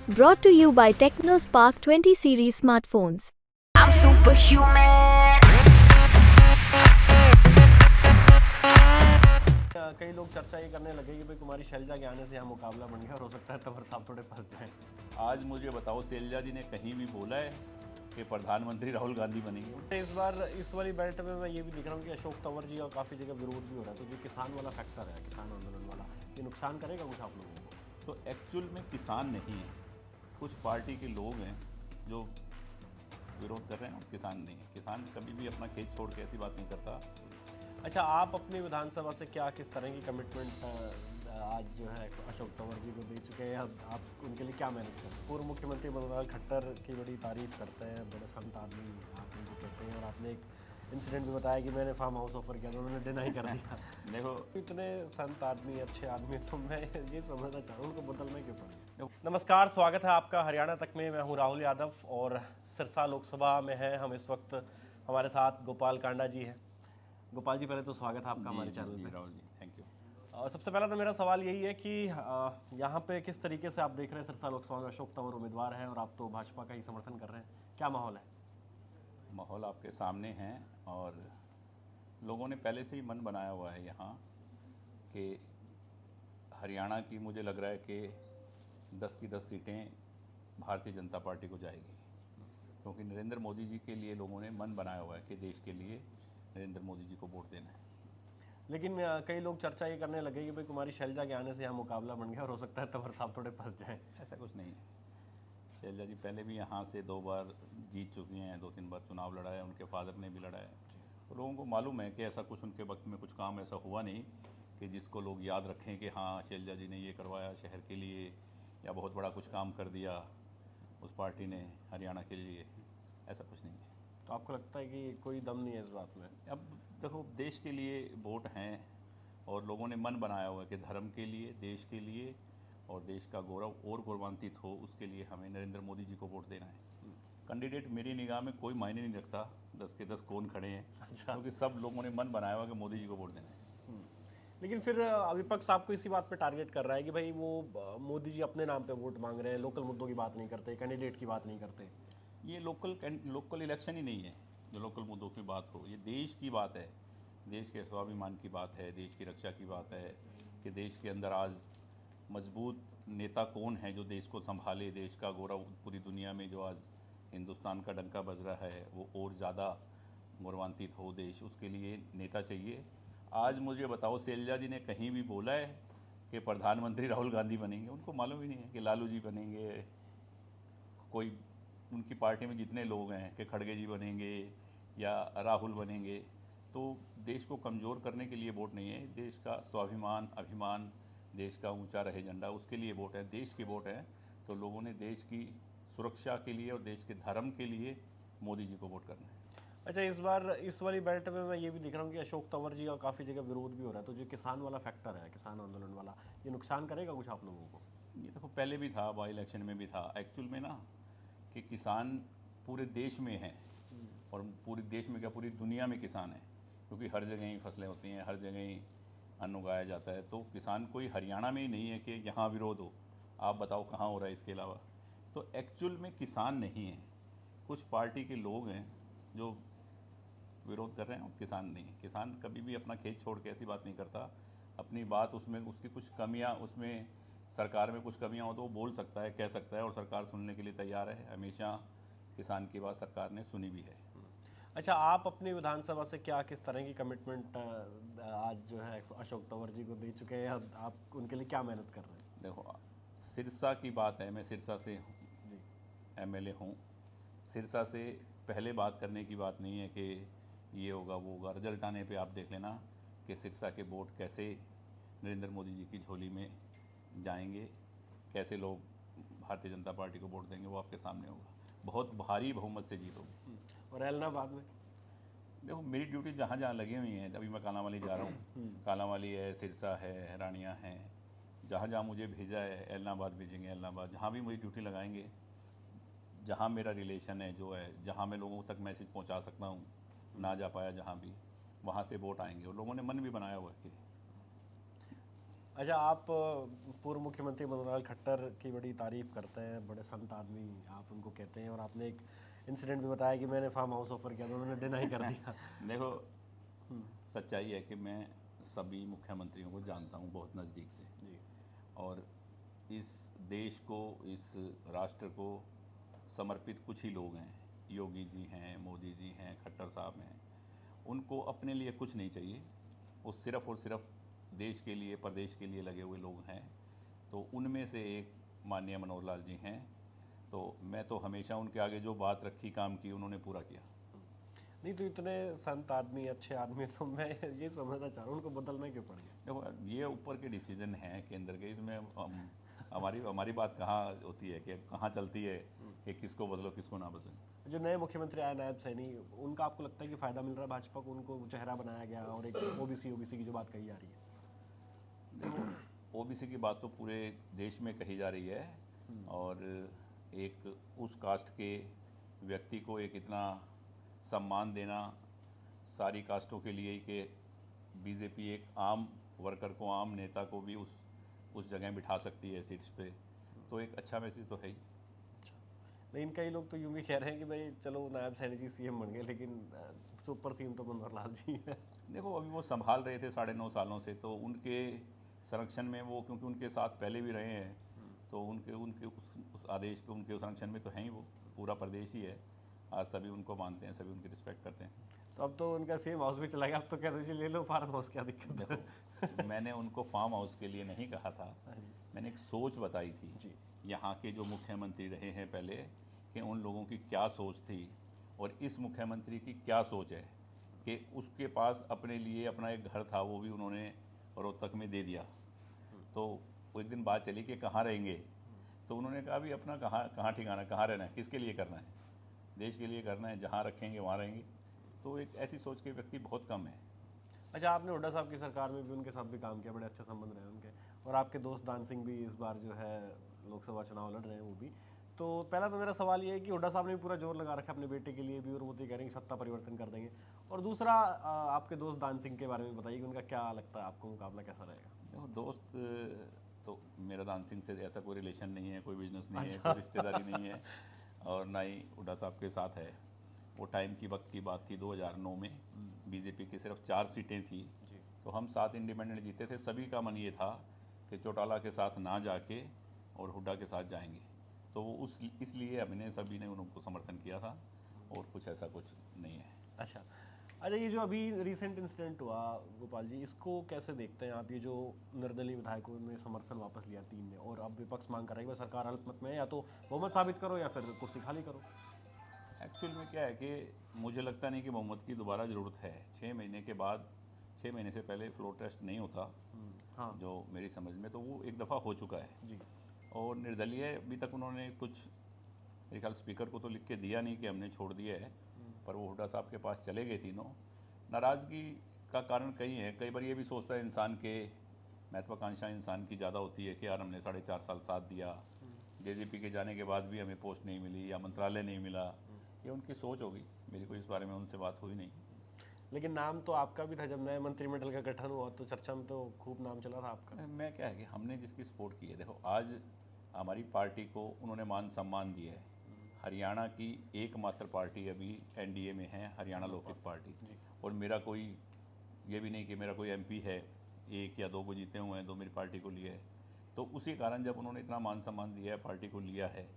Brought to you by TechnoSpark 20 series smartphones. I'm superhuman. कई लोग चर्चा ये करने लगे कि भाई कुमारी शैलजा के आने से यहाँ मुकाबला बन गया और हो सकता है तंवर साहब थोड़े फंस जाएं। आज मुझे बताओ, शैलजा जी ने कहीं भी बोला है कि प्रधानमंत्री राहुल गांधी बनेंगे? इस बार इस वाली बेल्ट में मैं ये भी दिख रहा हूँ कि अशोक तंवर जी का काफ़ी जगह विरोध भी हो रहा है, तो जो किसान वाला फैक्टर है, किसान आंदोलन वाला, ये नुकसान करेगा कुछ आप लोगों को? तो एक्चुअल में किसान नहीं है, कुछ पार्टी के लोग हैं जो विरोध कर रहे हैं और किसान नहीं है। किसान कभी भी अपना खेत छोड़ के ऐसी बात नहीं करता। अच्छा, आप अपनी विधानसभा से क्या किस तरह की कमिटमेंट आज जो है अशोक तंवर जी को दे चुके हैं? आप उनके लिए क्या मेहनत करते हैं? पूर्व मुख्यमंत्री मनोहर खट्टर की बड़ी तारीफ करते हैं, बड़े संत आदमी आप उनको कहते हैं, और आपने एक इंसिडेंट भी बताया कि मैंने फार्म हाउस ऑफर किया तो उन्होंने डिनाई कर दिया। देखो, इतने संत आदमी, अच्छे आदमी, तो मैं ये समझना चाह रहा हूँ उनको बदलना क्यों पड़ा? नमस्कार, स्वागत है आपका हरियाणा तक में। मैं हूँ राहुल यादव और सिरसा लोकसभा में है हम इस वक्त। हमारे साथ गोपाल कांडा जी हैं। गोपाल जी, पहले तो स्वागत है आपका हमारे चैनल पे। Rahul ji, thank you. सबसे पहला तो मेरा सवाल यही है कि यहाँ पे किस तरीके से आप देख रहे हैं सिरसा लोकसभा में अशोक तंवर उम्मीदवार हैं और आप तो भाजपा का ही समर्थन कर रहे हैं, क्या माहौल है? माहौल आपके सामने है और लोगों ने पहले से ही मन बनाया हुआ है यहाँ कि हरियाणा की, मुझे लग रहा है कि 10 की 10 सीटें भारतीय जनता पार्टी को जाएगी, क्योंकि नरेंद्र मोदी जी के लिए लोगों ने मन बनाया हुआ है कि देश के लिए नरेंद्र मोदी जी को वोट देना है। लेकिन कई लोग चर्चा ये करने लगे कि भाई कुमारी शैलजा के आने से यहाँ मुकाबला बन गया और हो सकता है तंवर साहब थोड़े फंस जाएं। ऐसा कुछ नहीं है। शैलजा जी पहले भी यहाँ से 2 बार जीत चुकी हैं, 2-3 बार चुनाव लड़ा है, उनके फादर ने भी लड़ा है। तो लोगों को मालूम है कि ऐसा कुछ उनके वक्त में कुछ काम ऐसा हुआ नहीं कि जिसको लोग याद रखें कि हाँ, शैलजा जी ने ये करवाया शहर के लिए या बहुत बड़ा कुछ काम कर दिया उस पार्टी ने हरियाणा के लिए। ऐसा कुछ नहीं है। तो आपको लगता है कि कोई दम नहीं है इस बात में? अब देखो, देश के लिए वोट हैं और लोगों ने मन बनाया हुआ है कि धर्म के लिए, देश के लिए और देश का गौरव और गौरवान्वित हो, उसके लिए हमें नरेंद्र मोदी जी को वोट देना है। कैंडिडेट मेरी निगाह में कोई मायने नहीं रखता 10 के 10 कौन खड़े हैं। अच्छा। क्योंकि सब लोगों ने मन बनाया हुआ कि मोदी जी को वोट देना है। लेकिन फिर विपक्ष आपको इसी बात पे टारगेट कर रहा है कि भाई वो मोदी जी अपने नाम पे वोट मांग रहे हैं, लोकल मुद्दों की बात नहीं करते, कैंडिडेट की बात नहीं करते। ये लोकल इलेक्शन ही नहीं है जो लोकल मुद्दों की बात हो। ये देश की बात है, देश के स्वाभिमान की बात है, देश की रक्षा की बात है कि देश के अंदर आज मजबूत नेता कौन है जो देश को संभाले, देश का गौरव पूरी दुनिया में जो आज हिंदुस्तान का डंका बज रहा है वो और ज़्यादा गौरवान्वित हो देश, उसके लिए नेता चाहिए। आज मुझे बताओ, शैलजा जी ने कहीं भी बोला है कि प्रधानमंत्री राहुल गांधी बनेंगे? उनको मालूम ही नहीं है कि लालू जी बनेंगे, कोई उनकी पार्टी में जितने लोग हैं कि खड़गे जी बनेंगे या राहुल बनेंगे। तो देश को कमज़ोर करने के लिए वोट नहीं है, देश का स्वाभिमान, अभिमान, देश का ऊंचा रहे झंडा, उसके लिए वोट है, देश के वोट है। तो लोगों ने देश की सुरक्षा के लिए और देश के धर्म के लिए मोदी जी को वोट करना है। अच्छा, इस बार इस वाली बेल्ट में मैं ये भी दिख रहा हूँ कि अशोक तंवर जी का काफ़ी जगह विरोध भी हो रहा है, तो जो किसान वाला फैक्टर है, किसान आंदोलन वाला, ये नुकसान करेगा कुछ आप लोगों को? ये देखो, पहले भी था, बाई इलेक्शन में भी था। एक्चुअल में ना कि किसान पूरे देश में हैं और पूरे देश में क्या, पूरी दुनिया में किसान है, क्योंकि हर जगह ही फसलें होती हैं, हर जगह ही अन्न उगाया जाता है। तो किसान कोई हरियाणा में ही नहीं है कि यहाँ विरोध हो। आप बताओ कहाँ हो रहा है इसके अलावा? तो एक्चुअल में किसान नहीं है, कुछ पार्टी के लोग हैं जो विरोध कर रहे हैं और किसान नहीं है। किसान कभी भी अपना खेत छोड़ के ऐसी बात नहीं करता। अपनी बात, उसमें उसकी कुछ कमियां, उसमें सरकार में कुछ कमियां हो तो वो बोल सकता है, कह सकता है, और सरकार सुनने के लिए तैयार है। हमेशा किसान की बात सरकार ने सुनी भी है। अच्छा, आप अपनी विधानसभा से क्या किस तरह की कमिटमेंट आज जो है अशोक तंवर जी को दे चुके हैं, आप उनके लिए क्या मेहनत कर रहे हैं? देखो, सिरसा की बात है, मैं सिरसा से जी। एमएलए हूँ। सिरसा से पहले बात करने की बात नहीं है कि ये होगा वो होगा। रिजल्ट आने पे आप देख लेना कि सिरसा के वोट कैसे नरेंद्र मोदी जी की झोली में जाएंगे, कैसे लोग भारतीय जनता पार्टी को वोट देंगे, वो आपके सामने होगा। बहुत भारी बहुमत से जीत होगी। और एलनाबाद में? देखो, मेरी ड्यूटी जहाँ जहाँ लगी हुई है, अभी मैं कालांवाली जा रहा हूँ, कालांवाली है, सिरसा है, रानियाँ हैं, जहाँ जहाँ मुझे भेजा है, एलनाबाद भेजेंगे, एलनाबाद जहाँ भी मुझे ड्यूटी लगाएंगे, जहाँ मेरा रिलेशन है, जो है, जहाँ मैं लोगों तक मैसेज पहुँचा सकता हूँ, ना जा पाया जहाँ भी, वहाँ से वोट आएंगे। और लोगों ने मन भी बनाया हुआ है कि अच्छा, आप पूर्व मुख्यमंत्री मनोहर खट्टर की बड़ी तारीफ करते हैं, बड़े संत आदमी आप उनको कहते हैं, और आपने एक इंसिडेंट भी बताया कि मैंने फार्म हाउस ऑफर किया तो उन्होंने डिनाई कर दिया। देखो, सच्चाई है कि मैं सभी मुख्यमंत्रियों को जानता हूँ बहुत नज़दीक से, जी और इस देश को, इस राष्ट्र को समर्पित कुछ ही लोग हैं। योगी जी हैं, मोदी जी हैं, खट्टर साहब हैं। उनको अपने लिए कुछ नहीं चाहिए, वो सिर्फ़ और सिर्फ देश के लिए, प्रदेश के लिए लगे हुए लोग हैं। तो उनमें से एक माननीय मनोहर लाल जी हैं। तो मैं तो हमेशा उनके आगे जो बात रखी, काम की, उन्होंने पूरा किया। नहीं, तो इतने संत आदमी, अच्छे आदमी, तो मैं ये समझना चाह रहा हूँ उनको बदलना क्यों पड़ गया? देखो, ये ऊपर के डिसीजन हैं केंद्र के, इसमें हमारी बात कहाँ होती है कि कहाँ चलती है कि किसको बदलो किसको ना बदलो। जो नए मुख्यमंत्री आए नायब सैनी, उनका आपको लगता है कि फ़ायदा मिल रहा है भाजपा को, उनको चेहरा बनाया गया और एक ओबीसी की जो बात कही जा रही है? देखो, ओबीसी की बात तो पूरे देश में कही जा रही है, और एक उस कास्ट के व्यक्ति को एक इतना सम्मान देना सारी कास्टों के लिए ही कि बीजेपी एक आम वर्कर को, आम नेता को भी उस जगह बिठा सकती है सीट्स पे, तो एक अच्छा मैसेज तो है ही। लेकिन कई लोग तो यूँ भी कह रहे हैं कि भाई चलो नायब सैनी जी सीएम बन गए, लेकिन सुपर सीएम तो मनोहर लाल जी है। देखो, अभी वो संभाल रहे थे 9.5 सालों से, तो उनके संरक्षण में वो, क्योंकि उनके साथ पहले भी रहे हैं, तो उनके उनके उस आदेश पे, उनके संरक्षण में तो हैं ही वो। पूरा प्रदेश ही है, आज सभी उनको मानते हैं, सभी उनकी रिस्पेक्ट करते हैं। तो अब तो उनका सीएम हाउस भी चला गया, अब तो कह दीजिए ले लो फार्म हाउस, क्या दिक्कत है? देखो, मैंने उनको फार्म हाउस के लिए नहीं कहा था, मैंने एक सोच बताई थी जी। यहाँ के जो मुख्यमंत्री रहे हैं पहले, कि उन लोगों की क्या सोच थी और इस मुख्यमंत्री की क्या सोच है, कि उसके पास अपने लिए अपना एक घर था, वो भी उन्होंने रोहतक में दे दिया। तो वो एक दिन बात चली कि कहाँ रहेंगे, तो उन्होंने कहा भी अपना कहाँ ठिकाना, कहाँ रहना है, किसके लिए करना है, देश के लिए करना है, जहाँ रखेंगे वहाँ रहेंगे। तो एक ऐसी सोच के व्यक्ति बहुत कम है। अच्छा, आपने हुड्डा साहब की सरकार में भी उनके साथ भी काम किया, बड़े अच्छे संबंध रहे उनके, और आपके दोस्त दान सिंह भी इस बार जो है लोकसभा चुनाव लड़ रहे हैं वो भी। तो पहला तो मेरा सवाल ये है कि हुड्डा साहब ने भी पूरा जोर लगा रखा है अपने बेटे के लिए भी, और वो तो कह रहे हैं कि सत्ता परिवर्तन कर देंगे। और दूसरा, आपके दोस्त दान सिंह के बारे में बताइए कि उनका क्या लगता है, आपको मुकाबला कैसा रहेगा? देखो, दोस्त तो मेरा दान सिंह से ऐसा कोई रिलेशन नहीं है, कोई बिजनेस नहीं है, कोई रिश्तेदारी नहीं है, और ना ही हुड्डा साहब के साथ है। वो टाइम की वक्त की बात थी, 2009 में बीजेपी की सिर्फ 4 सीटें थी, तो हम 7 इंडिपेंडेंट जीते थे। सभी का मन ये था कि चौटाला के साथ ना जाके और हुड्डा के साथ जाएंगे, तो वो इसलिए हमने सभी ने उनको समर्थन किया था, और कुछ ऐसा कुछ नहीं है। अच्छा, ये जो अभी रिसेंट इंसिडेंट हुआ गोपाल जी, इसको कैसे देखते हैं आप? ये जो निर्दलीय विधायकों ने समर्थन वापस लिया 3 ने, और अब विपक्ष मांग कर रहा है कि सरकार अल्पमत में है, या तो बहुमत साबित करो या फिर कुर्सी खाली करो। एक्चुअल में क्या है कि मुझे लगता नहीं कि बहुमत की दोबारा ज़रूरत है। 6 महीने के बाद, 6 महीने से पहले फ्लोर टेस्ट नहीं होता, हाँ जो मेरी समझ में, तो वो एक दफ़ा हो चुका है। जी। और निर्दलीय अभी तक उन्होंने कुछ, मेरे ख्याल स्पीकर को तो लिख के दिया नहीं कि हमने छोड़ दिया है, पर वो हुड्डा साहब के पास चले गए तीनों। नाराज़गी का कारण कई है, कई बार ये भी सोचता है इंसान के, महत्वाकांक्षा इंसान की ज़्यादा होती है कि यार हमने 4.5 साल साथ दिया, जेजेपी के जाने के बाद भी हमें पोस्ट नहीं मिली या मंत्रालय नहीं मिला, ये उनकी सोच होगी। मेरी कोई इस बारे में उनसे बात हुई नहीं। लेकिन नाम तो आपका भी था, जब नए मंत्रिमंडल का गठन हुआ तो चर्चा में तो खूब नाम चला था आपका। मैं क्या है कि हमने जिसकी सपोर्ट की है, देखो आज हमारी पार्टी को उन्होंने मान सम्मान दिया है। हरियाणा की एकमात्र पार्टी अभी एनडीए में है, हरियाणा लोकहित पार्टी, और मेरा कोई ये भी नहीं कि मेरा कोई एमपी है 1 या 2 को जीते हुए हैं, 2 मेरी पार्टी को लिए है। तो उसी कारण जब उन्होंने इतना मान सम्मान दिया है, पार्टी को लिया है,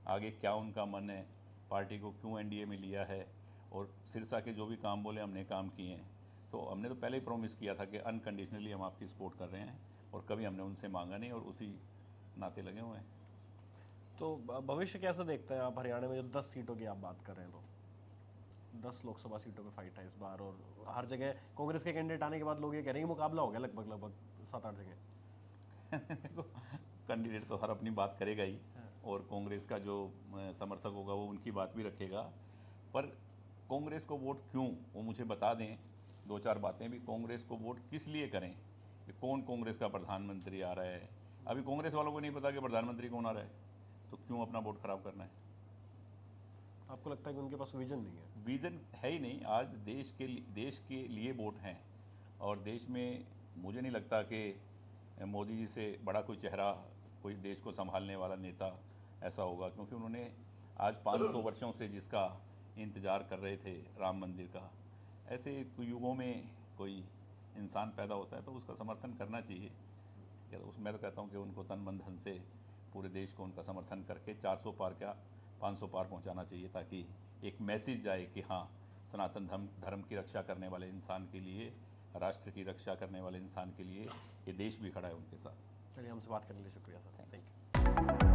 आगे क्या उनका मन है, पार्टी को क्यों एनडीए में लिया है, और सिरसा के जो भी काम बोले हमने काम किए हैं। तो हमने तो पहले ही प्रॉमिस किया था कि अनकंडीशनली हम आपकी सपोर्ट कर रहे हैं, और कभी हमने उनसे मांगा नहीं, और उसी नाते लगे हुए हैं। तो भविष्य कैसे देखते हैं आप हरियाणा में? जो 10 सीटों की आप बात कर रहे हैं, तो 10 लोकसभा सीटों पे फाइट है इस बार, और हर जगह कांग्रेस के कैंडिडेट आने के बाद लोग ये कह रहे हैं कि मुकाबला हो गया लगभग 7-8 जगह। देखो, कैंडिडेट तो हर अपनी बात करेगा ही, और कांग्रेस का जो समर्थक होगा वो उनकी बात भी रखेगा, पर कांग्रेस को वोट क्यों, वो मुझे बता दें 2-4 बातें भी। कांग्रेस को वोट किस लिए करें, कि कौन कांग्रेस का प्रधानमंत्री आ रहा है? अभी कांग्रेस वालों को नहीं पता कि प्रधानमंत्री कौन आ रहा है, तो क्यों अपना वोट खराब करना है? आपको लगता है कि उनके पास विजन नहीं है? विजन है ही नहीं। आज देश के लिए वोट हैं, और देश में मुझे नहीं लगता कि मोदी जी से बड़ा कोई चेहरा, कोई देश को संभालने वाला नेता ऐसा होगा, क्योंकि उन्होंने आज 500 वर्षों से जिसका इंतज़ार कर रहे थे राम मंदिर का, ऐसे युगों में कोई इंसान पैदा होता है तो उसका समर्थन करना चाहिए। मैं तो कहता हूँ कि उनको तन मन धन से पूरे देश को उनका समर्थन करके 400 पार क्या 500 पार पहुँचाना चाहिए, ताकि एक मैसेज जाए कि हाँ, सनातन धर्म की रक्षा करने वाले इंसान के लिए, राष्ट्र की रक्षा करने वाले इंसान के लिए ये देश भी खड़ा है उनके साथ। चलिए, हमसे बात करने के लिए शुक्रिया सर, थैंक यू।